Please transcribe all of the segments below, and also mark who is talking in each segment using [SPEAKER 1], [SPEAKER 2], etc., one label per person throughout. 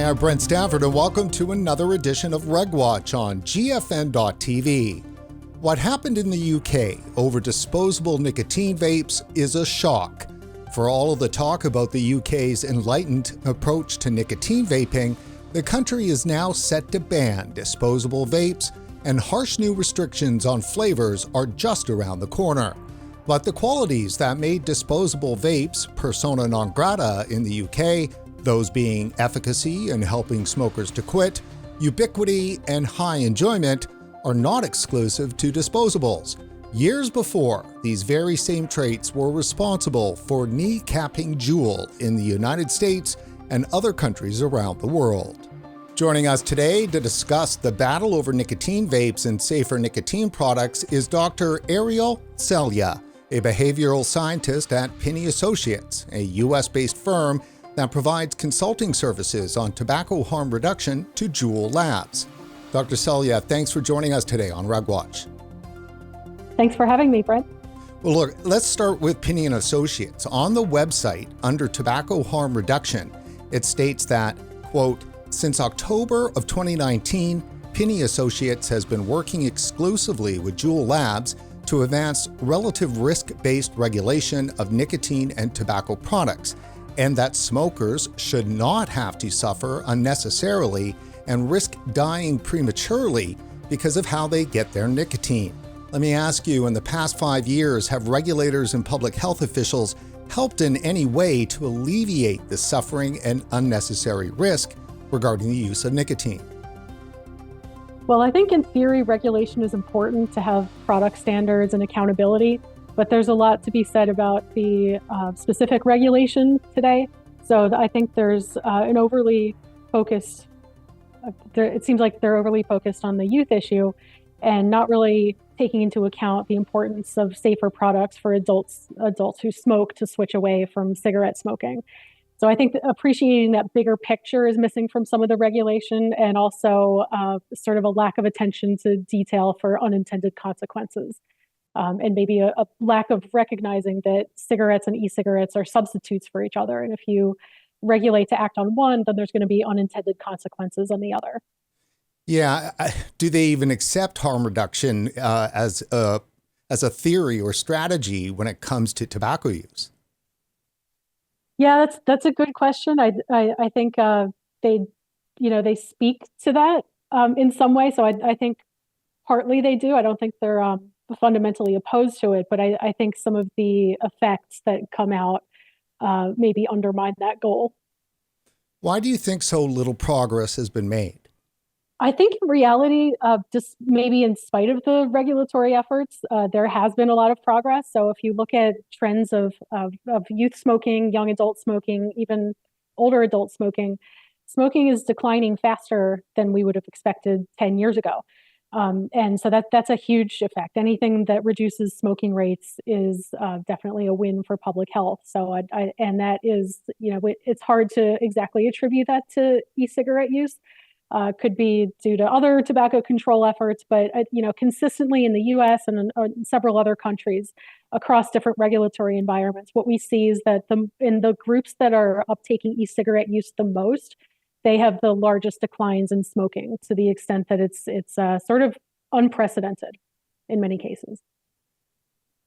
[SPEAKER 1] I'm Brent Stafford, and welcome to another edition of RegWatch on GFN.TV. What happened in the UK over disposable nicotine vapes is a shock. For all of the talk about the UK's enlightened approach to nicotine vaping, the country is now set to ban disposable vapes, and harsh new restrictions on flavors are just around the corner. But the qualities that made disposable vapes persona non grata in the UK, those being efficacy in helping smokers to quit, ubiquity, and high enjoyment, are not exclusive to disposables. Years before, these very same traits were responsible for kneecapping JUUL in the United States and other countries around the world. Joining us today to discuss the battle over nicotine vapes and safer nicotine products is Dr. Arielle Selya, a behavioral scientist at PinneyAssociates, a US-based firm that provides consulting services on tobacco harm reduction to JUUL Labs. Dr. Selya, thanks for joining us today on RegWatch.
[SPEAKER 2] Thanks for having me, Brent.
[SPEAKER 1] Well, look, let's start with PinneyAssociates. On the website, under tobacco harm reduction, it states that, quote, since October of 2019, PinneyAssociates has been working exclusively with JUUL Labs to advance relative risk-based regulation of nicotine and tobacco products, and that smokers should not have to suffer unnecessarily and risk dying prematurely because of how they get their nicotine. Let me ask you, in the past 5 years, have regulators and public health officials helped in any way to alleviate the suffering and unnecessary risk regarding the use of nicotine?
[SPEAKER 2] Well, I think in theory, regulation is important to have product standards and accountability, but there's a lot to be said about the specific regulation today. So I think there's an overly focused, it seems like they're overly focused on the youth issue and not really taking into account the importance of safer products for adults who smoke to switch away from cigarette smoking. So I think appreciating that bigger picture is missing from some of the regulation, and also sort of a lack of attention to detail for unintended consequences. And maybe a lack of recognizing that cigarettes and e-cigarettes are substitutes for each other. And if you regulate to act on one, then there's going to be unintended consequences on the other.
[SPEAKER 1] Yeah. Do they even accept harm reduction as a theory or strategy when it comes to tobacco use?
[SPEAKER 2] Yeah, that's a good question. I think they speak to that in some way. So I think partly they do. I don't think they're fundamentally opposed to it, but I think some of the effects that come out maybe undermine that goal.
[SPEAKER 1] Why do you think so little progress has been made?
[SPEAKER 2] I think in reality, just maybe in spite of the regulatory efforts, there has been a lot of progress. So if you look at trends of youth smoking, young adult smoking, even older adult smoking, smoking is declining faster than we would have expected 10 years ago. And so that's a huge effect. Anything that reduces smoking rates is definitely a win for public health. So and that is, it's hard to exactly attribute that to e-cigarette use. Could be due to other tobacco control efforts, but consistently in the U.S. and in several other countries across different regulatory environments, what we see is that in the groups that are uptaking e-cigarette use the most, they have the largest declines in smoking, to the extent that it's sort of unprecedented in many cases.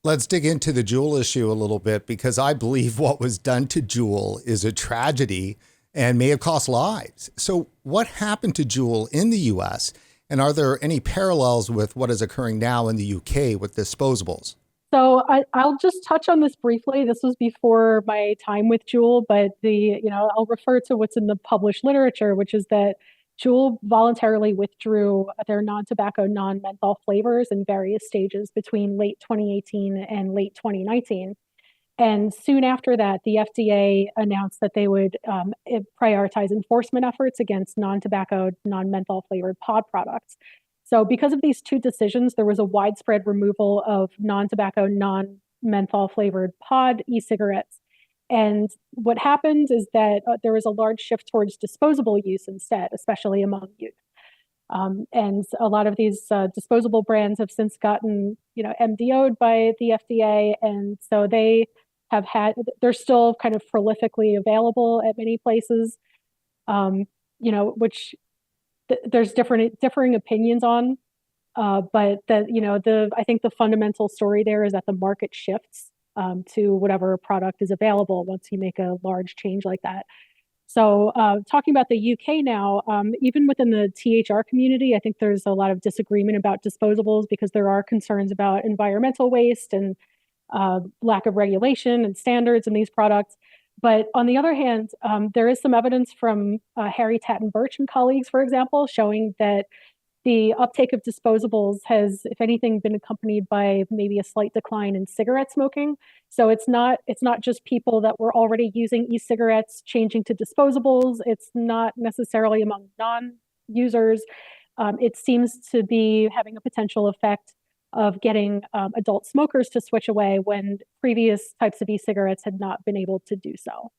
[SPEAKER 1] Let's dig into the JUUL issue a little bit, because I believe what was done to JUUL is a tragedy and may have cost lives. So what happened to JUUL in the US, and are there any parallels with what is occurring now in the UK with disposables?
[SPEAKER 2] So I'll just touch on this briefly. This was before my time with JUUL, but I'll refer to what's in the published literature, which is that JUUL voluntarily withdrew their non-tobacco, non-menthol flavors in various stages between late 2018 and late 2019. And soon after that, the FDA announced that they would prioritize enforcement efforts against non-tobacco, non-menthol flavored pod products. So because of these two decisions, there was a widespread removal of non-tobacco, non-menthol flavored pod e-cigarettes. And what happened is that there was a large shift towards disposable use instead, especially among youth. And a lot of these disposable brands have since gotten, MDO'd by the FDA. And so they're still kind of prolifically available at many places. which there's differing opinions on. But that, I think the fundamental story there is that the market shifts to whatever product is available once you make a large change like that. So talking about the UK now, even within the THR community, I think there's a lot of disagreement about disposables because there are concerns about environmental waste and lack of regulation and standards in these products. But on the other hand, there is some evidence from Harry Tatton-Birch and colleagues, for example, showing that the uptake of disposables has, if anything, been accompanied by maybe a slight decline in cigarette smoking. So it's not just people that were already using e-cigarettes changing to disposables. It's not necessarily among non-users. It seems to be having a potential effect of getting adult smokers to switch away when previous types of e-cigarettes had not been able to do so.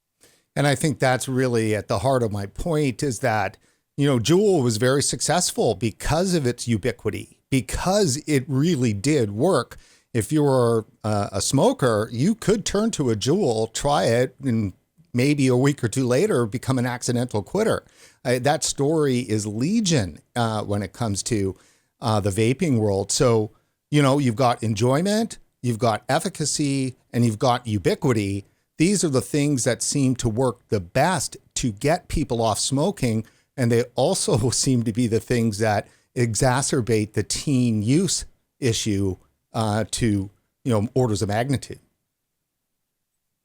[SPEAKER 1] And I think that's really at the heart of my point is that JUUL was very successful because of its ubiquity, because it really did work. If you were a smoker, you could turn to a JUUL, try it, and maybe a week or two later become an accidental quitter. That story is legion when it comes to the vaping world. So, you've got enjoyment, you've got efficacy, and you've got ubiquity. These are the things that seem to work the best to get people off smoking. And they also seem to be the things that exacerbate the teen use issue to, orders of magnitude.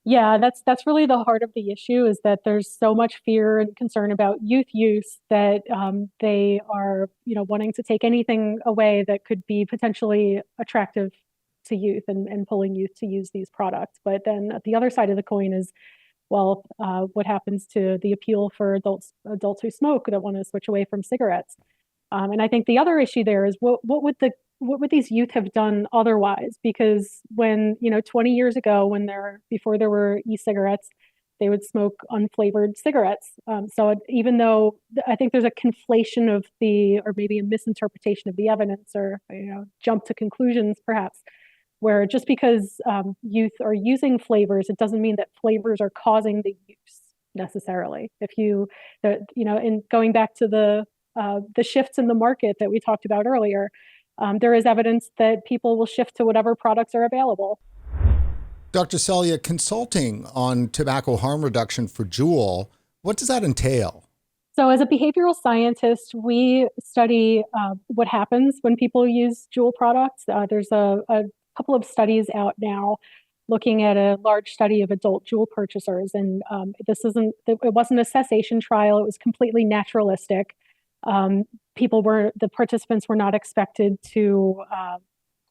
[SPEAKER 2] Yeah, that's really the heart of the issue is that there's so much fear and concern about youth use that they are, wanting to take anything away that could be potentially attractive to youth and pulling youth to use these products. But then at the other side of the coin is, well, what happens to the appeal for adults who smoke that want to switch away from cigarettes? And I think the other issue there is what would these youth have done otherwise? Because when 20 years ago, before there were e-cigarettes, they would smoke unflavored cigarettes. So even though I think there's a conflation of or maybe a misinterpretation of the evidence, or jump to conclusions perhaps, where just because youth are using flavors, it doesn't mean that flavors are causing the use necessarily. In going back to the shifts in the market that we talked about earlier, there is evidence that people will shift to whatever products are available.
[SPEAKER 1] Dr. Selya, consulting on tobacco harm reduction for JUUL, what does that entail?
[SPEAKER 2] So as a behavioral scientist, we study what happens when people use JUUL products. There's a couple of studies out now looking at a large study of adult JUUL purchasers. And it wasn't a cessation trial. It was completely naturalistic. The participants were not expected to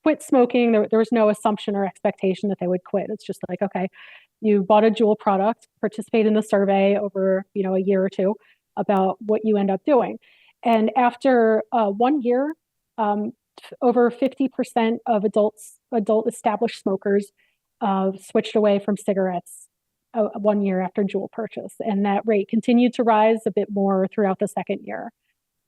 [SPEAKER 2] quit smoking. There was no assumption or expectation that they would quit. It's just like, okay, you bought a JUUL product, participate in the survey over, a year or two about what you end up doing. And after 1 year, over 50% of adult established smokers switched away from cigarettes 1 year after JUUL purchase. And that rate continued to rise a bit more throughout the second year.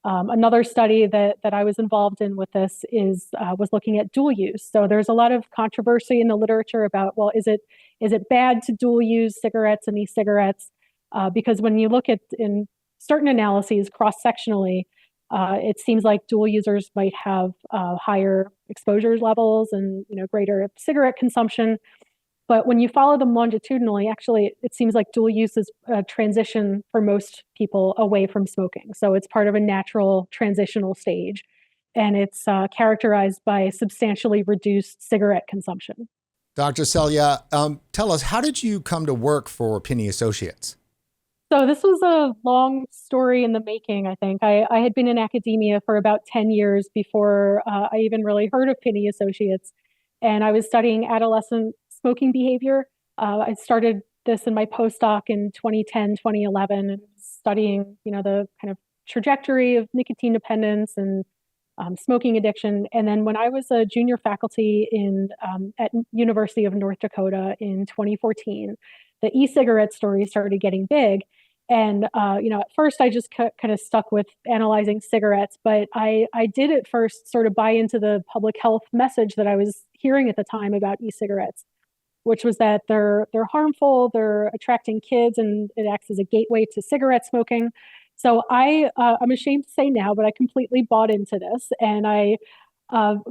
[SPEAKER 2] Another study that I was involved in with this was looking at dual use. So there's a lot of controversy in the literature about, well, is it bad to dual use cigarettes and e-cigarettes? Because when you look at in certain analyses cross-sectionally, it seems like dual users might have higher exposure levels and greater cigarette consumption. But when you follow them longitudinally, actually, it seems like dual use is a transition for most people away from smoking. So it's part of a natural transitional stage. And it's characterized by substantially reduced cigarette consumption.
[SPEAKER 1] Dr. Selya, tell us, how did you come to work for PinneyAssociates?
[SPEAKER 2] So this was a long story in the making, I think. I had been in academia for about 10 years before I even really heard of PinneyAssociates. And I was studying adolescent smoking behavior. I started this in my postdoc in 2010, 2011, and studying, the kind of trajectory of nicotine dependence and smoking addiction. And then when I was a junior faculty at University of North Dakota in 2014, the e-cigarette story started getting big. And, at first I just kind of stuck with analyzing cigarettes, but I did at first sort of buy into the public health message that I was hearing at the time about e-cigarettes, which was that they're harmful, they're attracting kids, and it acts as a gateway to cigarette smoking. So I'm ashamed to say now, but I completely bought into this. And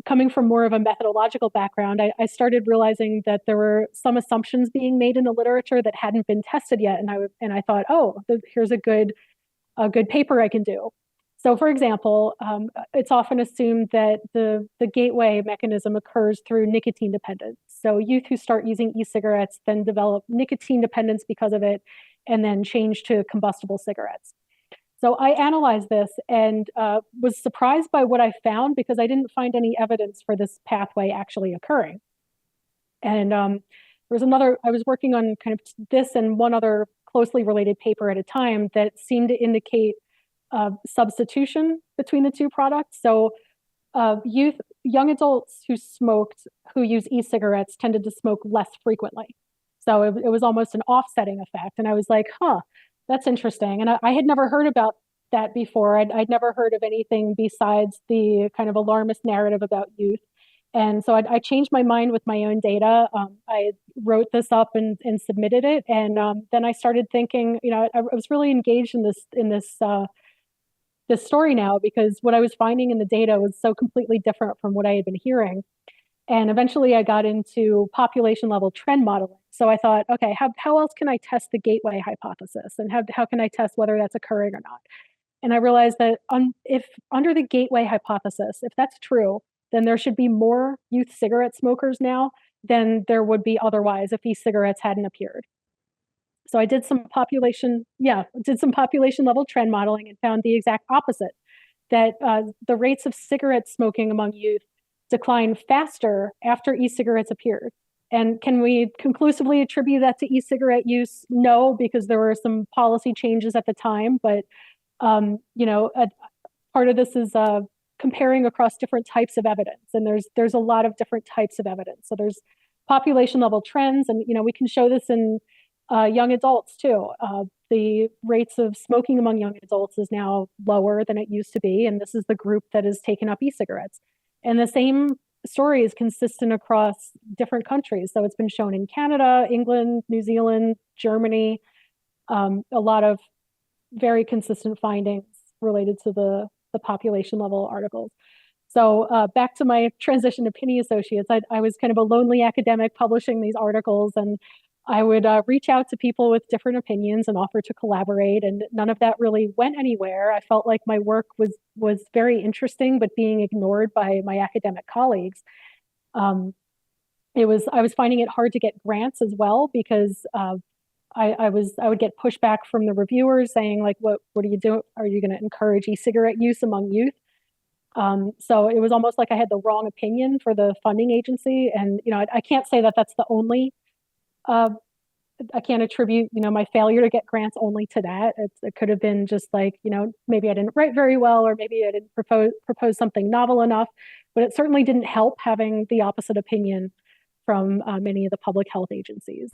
[SPEAKER 2] coming from more of a methodological background, I started realizing that there were some assumptions being made in the literature that hadn't been tested yet. And I thought, oh, here's a good paper I can do. So, for example, it's often assumed that the gateway mechanism occurs through nicotine dependence. So youth who start using e-cigarettes then develop nicotine dependence because of it, and then change to combustible cigarettes. So I analyzed this and was surprised by what I found because I didn't find any evidence for this pathway actually occurring. And there was I was working on kind of this and one other closely related paper at a time that seemed to indicate substitution between the two products. So young adults who use e-cigarettes tended to smoke less frequently. So it was almost an offsetting effect. And I was like, that's interesting. And I had never heard about that before. I'd never heard of anything besides the kind of alarmist narrative about youth. And so I changed my mind with my own data. I wrote this up and submitted it. And then I started thinking, I was really engaged in this story now because what I was finding in the data was so completely different from what I had been hearing. And eventually I got into population level trend modeling. So I thought, okay, how else can I test the gateway hypothesis? And how can I test whether that's occurring or not? And I realized that if under the gateway hypothesis, if that's true, then there should be more youth cigarette smokers now than there would be otherwise if e-cigarettes hadn't appeared. So I did some population level trend modeling and found the exact opposite, that the rates of cigarette smoking among youth decline faster after e-cigarettes appeared. And can we conclusively attribute that to e-cigarette use? No, because there were some policy changes at the time. But part of this is comparing across different types of evidence, and there's a lot of different types of evidence. So there's population level trends, and we can show this in young adults too. The rates of smoking among young adults is now lower than it used to be, and this is the group that has taken up e-cigarettes. And the same story is consistent across different countries. So it's been shown in Canada, England, New Zealand, Germany, a lot of very consistent findings related to the population level articles. So back to my transition to PinneyAssociates, I was kind of a lonely academic publishing these articles, and I would reach out to people with different opinions and offer to collaborate, and none of that really went anywhere. I felt like my work was very interesting, but being ignored by my academic colleagues. I was finding it hard to get grants as well because I would get pushback from the reviewers saying like, what are you doing? Are you going to encourage e-cigarette use among youth? So it was almost like I had the wrong opinion for the funding agency, and I can't say that that's the only. I can't attribute, my failure to get grants only to that. It could have been just like, maybe I didn't write very well, or maybe I didn't propose something novel enough, but it certainly didn't help having the opposite opinion from many of the public health agencies.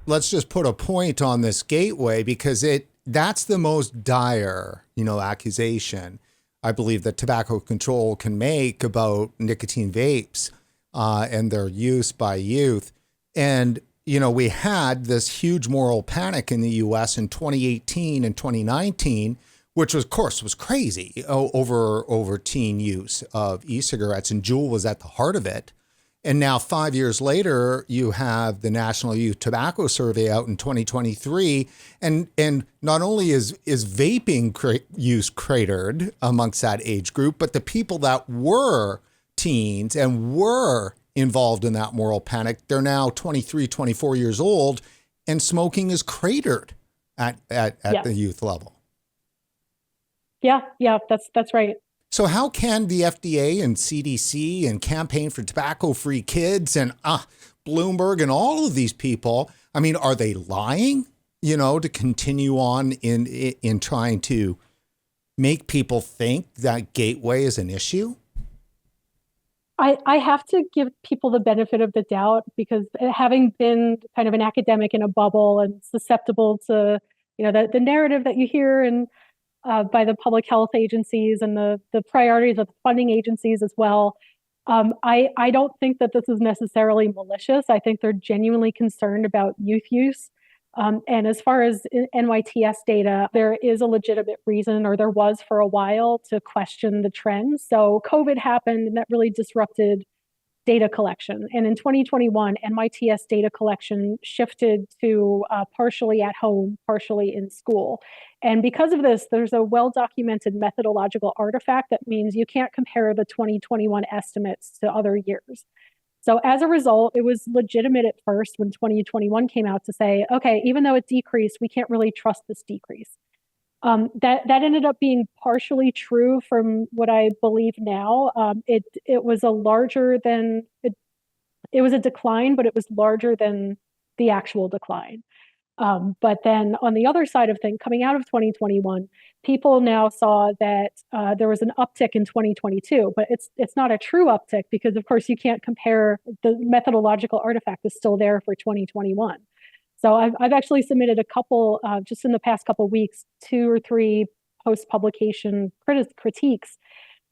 [SPEAKER 1] Let's just put a point on this gateway because that's the most dire, accusation I believe that tobacco control can make about nicotine vapes and their use by youth. And we had this huge moral panic in the U.S. in 2018 and 2019, which of course was crazy over teen use of e-cigarettes, and JUUL was at the heart of it. And now 5 years later, you have the National Youth Tobacco Survey out in 2023, and not only is vaping use cratered amongst that age group, but the people that were teens and were involved in that moral panic, they're now 23, 24 years old, and smoking is cratered at the youth level.
[SPEAKER 2] Yeah, that's right.
[SPEAKER 1] So how can the FDA and CDC and Campaign for Tobacco-Free Kids and Bloomberg and all of these people, are they lying, to continue on in trying to make people think that gateway is an issue?
[SPEAKER 2] I have to give people the benefit of the doubt because having been kind of an academic in a bubble and susceptible to, the narrative that you hear and by the public health agencies and the priorities of the funding agencies as well, I don't think that this is necessarily malicious. I think they're genuinely concerned about youth use. And as far as NYTS data, there is a legitimate reason, or there was for a while, to question the trends. So COVID happened, and that really disrupted data collection. And in 2021, NYTS data collection shifted to partially at home, partially in school. And because of this, there's a well-documented methodological artifact that means you can't compare the 2021 estimates to other years. So as a result, it was legitimate at first when 2021 came out to say, okay, even though it decreased, we can't really trust this decrease. That ended up being partially true from what I believe now. It was a larger than it was a decline, but it was larger than the actual decline. But then on the other side of things, coming out of 2021, people now saw that there was an uptick in 2022, but it's not a true uptick because, of course, you can't compare. The methodological artifact is still there for 2021. So I've actually submitted a couple, just in the past couple of weeks, 2 or 3 post-publication critiques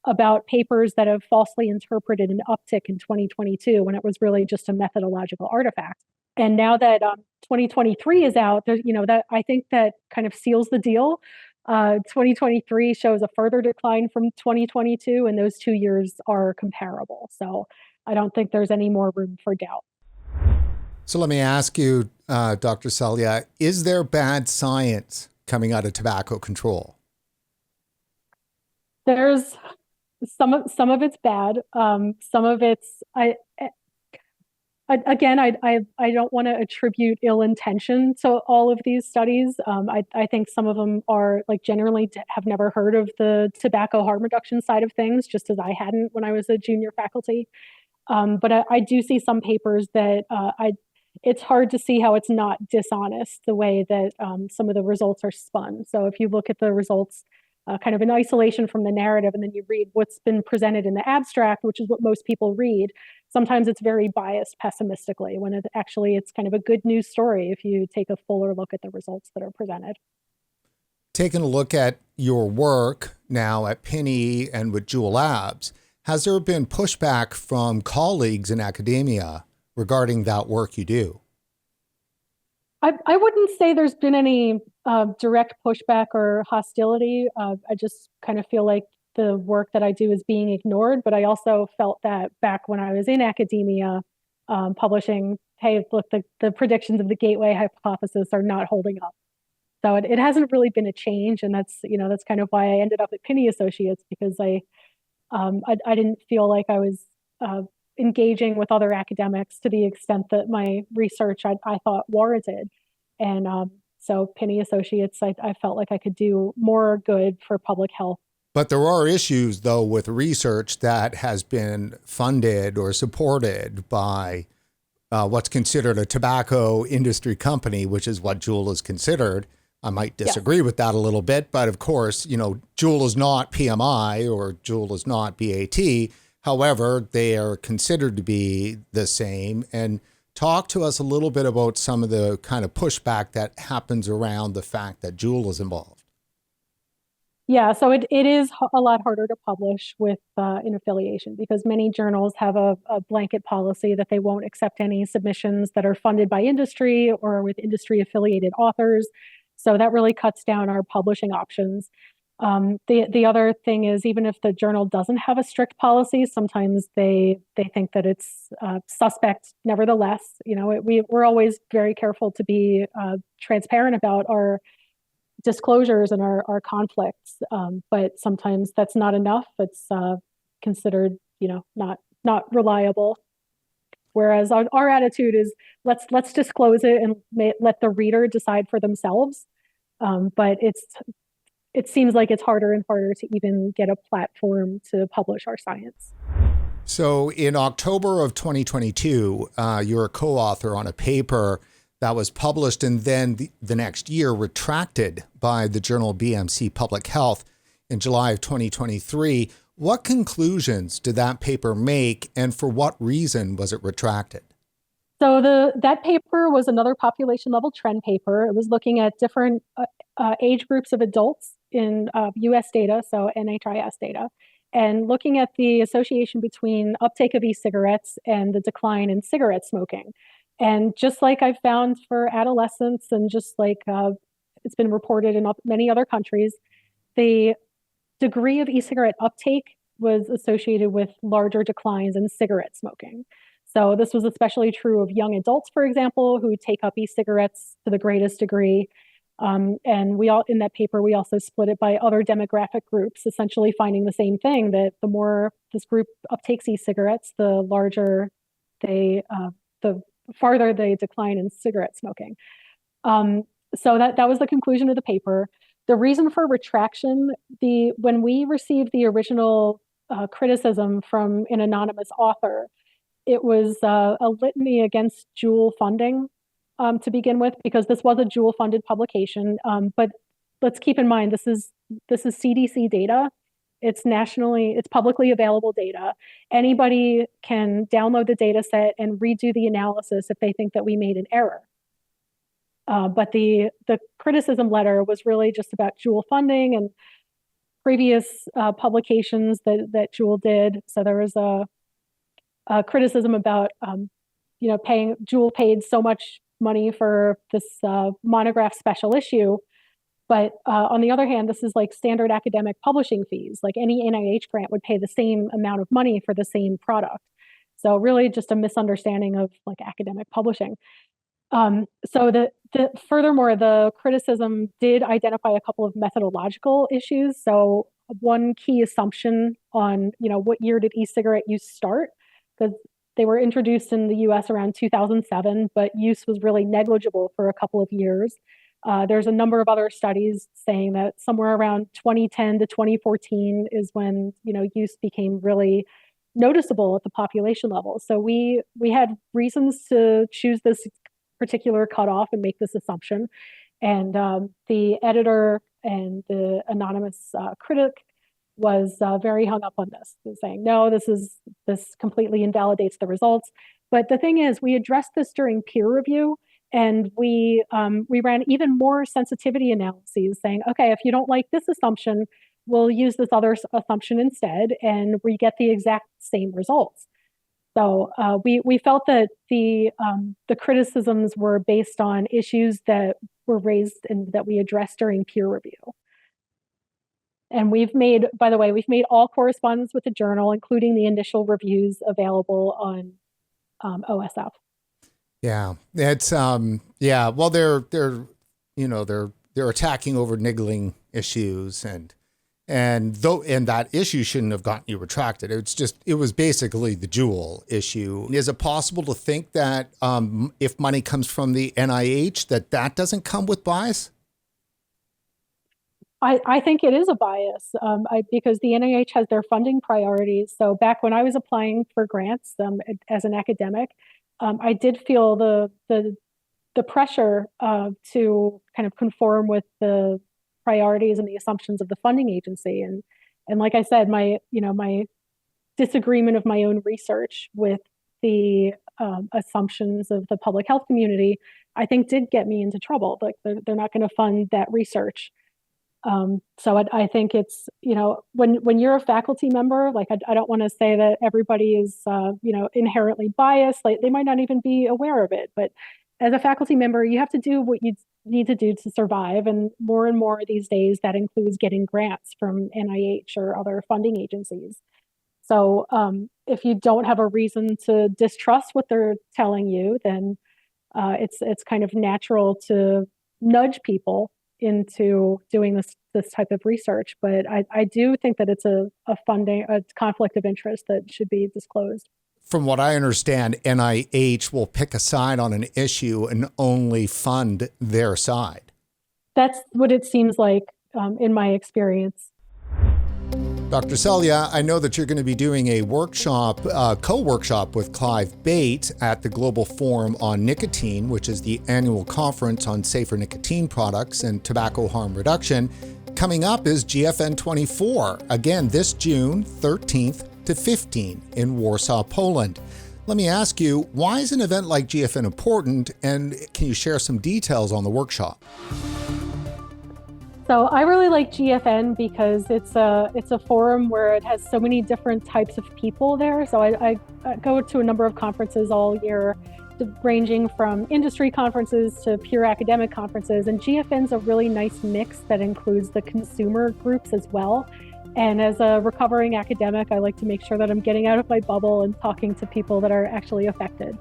[SPEAKER 2] about papers that have falsely interpreted an uptick in 2022 when it was really just a methodological artifact. And now that 2023 is out, that I think that kind of seals the deal. 2023 shows a further decline from 2022, and those 2 years are comparable. So I don't think there's any more room for doubt.
[SPEAKER 1] So let me ask you, Dr. Selya, is there bad science coming out of tobacco control?
[SPEAKER 2] There's some of it's bad. Some of it's I don't want to attribute ill intention to all of these studies. I think some of them are generally have never heard of the tobacco harm reduction side of things, just as I hadn't when I was a junior faculty. But I do see some papers that it's hard to see how it's not dishonest the way that some of the results are spun. So if you look at the results kind of in isolation from the narrative, and then you read what's been presented in the abstract, which is what most people read, sometimes it's very biased pessimistically when it's kind of a good news story if you take a fuller look at the results that are presented.
[SPEAKER 1] Taking a look at your work now at Pinney and with JUUL Labs, has there been pushback from colleagues in academia regarding that work you do?
[SPEAKER 2] I wouldn't say there's been any direct pushback or hostility. I just kind of feel like the work that I do is being ignored, but I also felt that back when I was in academia publishing, hey, look, the predictions of the gateway hypothesis are not holding up. So it hasn't really been a change, and that's kind of why I ended up at PinneyAssociates, because I didn't feel like I was engaging with other academics to the extent that my research I thought warranted. And so PinneyAssociates, I felt like I could do more good for public health.
[SPEAKER 1] But there are issues, though, with research that has been funded or supported by what's considered a tobacco industry company, which is what JUUL is considered. I might disagree with that a little bit, but of course, JUUL is not PMI or JUUL is not BAT. However, they are considered to be the same. And talk to us a little bit about some of the kind of pushback that happens around the fact that JUUL is involved.
[SPEAKER 2] Yeah, so it is a lot harder to publish with an affiliation, because many journals have a blanket policy that they won't accept any submissions that are funded by industry or with industry affiliated authors. So that really cuts down our publishing options. The other thing is, even if the journal doesn't have a strict policy, sometimes they think that it's suspect nevertheless. We're always very careful to be transparent about our disclosures and our conflicts, but sometimes that's not enough. It's considered not reliable. Whereas our attitude is let's disclose it and let the reader decide for themselves. But it seems like it's harder and harder to even get a platform to publish our science.
[SPEAKER 1] So in October of 2022, you're a co-author on a paper that was published and then the next year retracted by the journal BMC Public Health in July of 2023. What conclusions did that paper make, and for what reason was it retracted?
[SPEAKER 2] So that paper was another population level trend paper. It was looking at different age groups of adults in US data, so NHIS data, and looking at the association between uptake of e-cigarettes and the decline in cigarette smoking. And just like I've found for adolescents, and just like it's been reported in many other countries, the degree of e-cigarette uptake was associated with larger declines in cigarette smoking. So this was especially true of young adults, for example, who take up e-cigarettes to the greatest degree. And in that paper, we also split it by other demographic groups, essentially finding the same thing, that the more this group uptakes e-cigarettes, the farther they decline in cigarette smoking. So that was the conclusion of the paper. The reason for retraction, when we received the original criticism from an anonymous author, it was a litany against JUUL funding to begin with, because this was a JUUL funded publication. But let's keep in mind, this is CDC data. It's publicly available data. Anybody can download the data set and redo the analysis if they think that we made an error. But the criticism letter was really just about JUUL funding and previous publications that JUUL did. So there was a criticism about, JUUL paid so much money for this monograph special issue. But on the other hand, this is like standard academic publishing fees. Like any NIH grant would pay the same amount of money for the same product. So really just a misunderstanding of like academic publishing. Furthermore, the criticism did identify a couple of methodological issues. So one key assumption on, what year did e-cigarette use start? Because they were introduced in the US around 2007, but use was really negligible for a couple of years. There's a number of other studies saying that somewhere around 2010 to 2014 is when, use became really noticeable at the population level. So we had reasons to choose this particular cutoff and make this assumption. And the editor and the anonymous critic was very hung up on this, saying, no, this completely invalidates the results. But the thing is, we addressed this during peer review, and we ran even more sensitivity analyses saying, okay, if you don't like this assumption, we'll use this other assumption instead, and we get the exact same results. So we felt that the criticisms were based on issues that were raised and that we addressed during peer review. And by the way, we've made all correspondence with the journal, including the initial reviews available on OSF.
[SPEAKER 1] Yeah, it's well, they're attacking over niggling issues, and that issue shouldn't have gotten you retracted. It was basically the JUUL issue. Is it possible to think that if money comes from the NIH, that doesn't come with bias?
[SPEAKER 2] I think it is a bias because the NIH has their funding priorities. So back when I was applying for grants as an academic, I did feel the pressure to kind of conform with the priorities and the assumptions of the funding agency. And like I said, my disagreement of my own research with the assumptions of the public health community, I think did get me into trouble. Like they're not going to fund that research. So I think it's, when you're a faculty member, like I don't want to say that everybody is, inherently biased. Like they might not even be aware of it, but as a faculty member, you have to do what you need to do to survive. And more these days, that includes getting grants from NIH or other funding agencies. So if you don't have a reason to distrust what they're telling you, then it's kind of natural to nudge people into doing this type of research. But I do think that it's a conflict of interest that should be disclosed.
[SPEAKER 1] From what I understand, NIH will pick a side on an issue and only fund their side.
[SPEAKER 2] That's what it seems like in my experience.
[SPEAKER 1] Dr. Selya, I know that you're going to be doing a workshop, co-workshop with Clive Bate at the Global Forum on Nicotine, which is the annual conference on safer nicotine products and tobacco harm reduction. Coming up is GFN 24, again this June 13th to 15 in Warsaw, Poland. Let me ask you, why is an event like GFN important, and can you share some details on the workshop?
[SPEAKER 2] So I really like GFN because it's a forum where it has so many different types of people there. So I go to a number of conferences all year ranging from industry conferences to pure academic conferences. And GFN's a really nice mix that includes the consumer groups as well. And as a recovering academic, I like to make sure that I'm getting out of my bubble and talking to people that are actually affected.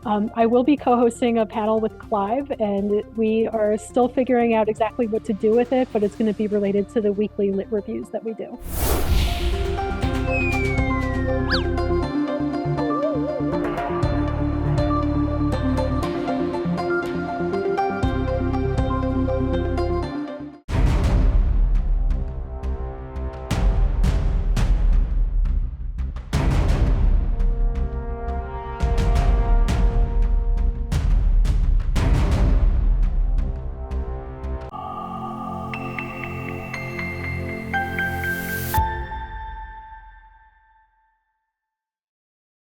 [SPEAKER 2] I will be co-hosting a panel with Clive, and we are still figuring out exactly what to do with it, but it's going to be related to the weekly lit reviews that we do.